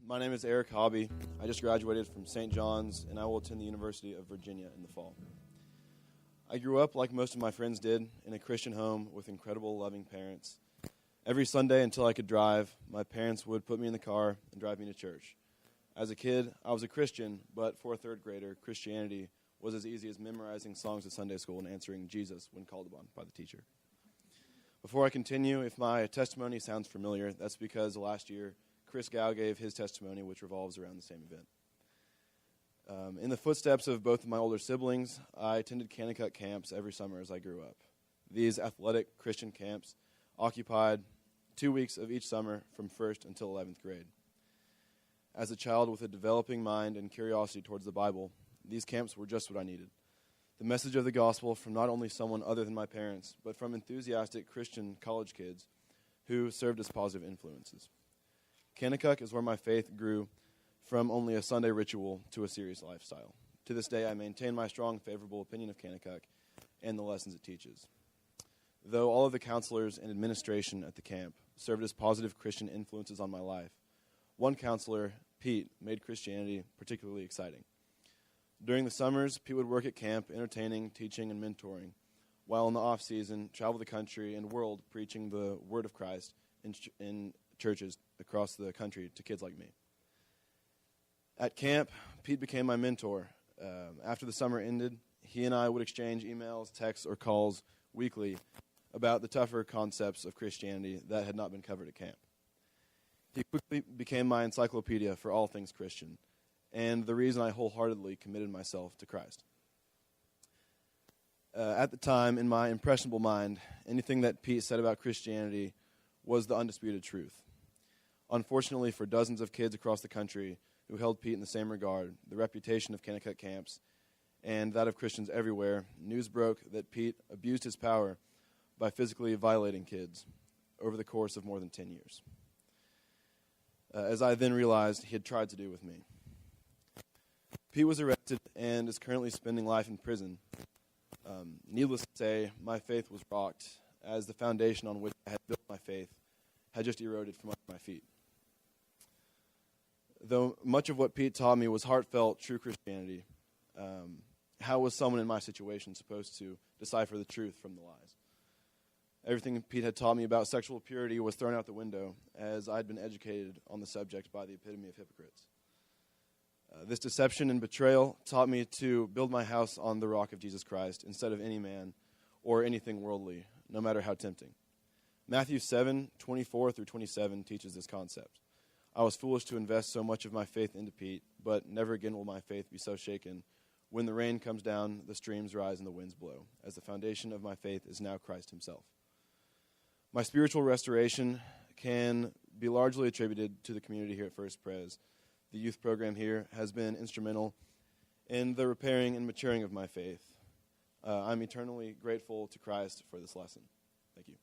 My name is Eric Hobby. I just graduated from St. John's, and I will attend the University of Virginia in the fall. I grew up, like most of my friends did, in a Christian home with incredible, loving parents. Every Sunday until I could drive, my parents would put me in the car and drive me to church. As a kid, I was a Christian, but for a third grader, Christianity was as easy as memorizing songs at Sunday school and answering Jesus when called upon by the teacher. Before I continue, if my testimony sounds familiar, that's because last year, Chris Gow gave his testimony, which revolves around the same event. In the footsteps of both of my older siblings, I attended Kanakuk camps every summer as I grew up. These athletic Christian camps occupied 2 weeks of each summer from 1st until 11th grade. As a child with a developing mind and curiosity towards the Bible, these camps were just what I needed. The message of the gospel from not only someone other than my parents, but from enthusiastic Christian college kids who served as positive influences. Kanakuk is where my faith grew from only a Sunday ritual to a serious lifestyle. To this day, I maintain my strong, favorable opinion of Kanakuk and the lessons it teaches. Though all of the counselors and administration at the camp served as positive Christian influences on my life, one counselor, Pete, made Christianity particularly exciting. During the summers, Pete would work at camp, entertaining, teaching, and mentoring, while in the off-season, travel the country and world preaching the word of Christ in churches across the country to kids like me. At camp, Pete became my mentor. After the summer ended, he and I would exchange emails, texts, or calls weekly about the tougher concepts of Christianity that had not been covered at camp. He quickly became my encyclopedia for all things Christian, and the reason I wholeheartedly committed myself to Christ. At the time, in my impressionable mind, anything that Pete said about Christianity was the undisputed truth. Unfortunately for dozens of kids across the country who held Pete in the same regard, the reputation of Kanakuk camps and that of Christians everywhere, news broke that Pete abused his power by physically violating kids over the course of more than 10 years. As I then realized he had tried to do with me. Pete was arrested and is currently spending life in prison. Needless to say, my faith was rocked as the foundation on which I had built my faith had just eroded from under my feet. Though much of what Pete taught me was heartfelt, true Christianity, how was someone in my situation supposed to decipher the truth from the lies? Everything Pete had taught me about sexual purity was thrown out the window, as I had been educated on the subject by the epitome of hypocrites. This deception and betrayal taught me to build my house on the rock of Jesus Christ instead of any man or anything worldly, no matter how tempting. Matthew 7:24-27 teaches this concept. I was foolish to invest so much of my faith into Pete, but never again will my faith be so shaken. When the rain comes down, the streams rise and the winds blow, as the foundation of my faith is now Christ himself. My spiritual restoration can be largely attributed to the community here at First Pres. The youth program here has been instrumental in the repairing and maturing of my faith. I'm eternally grateful to Christ for this lesson. Thank you.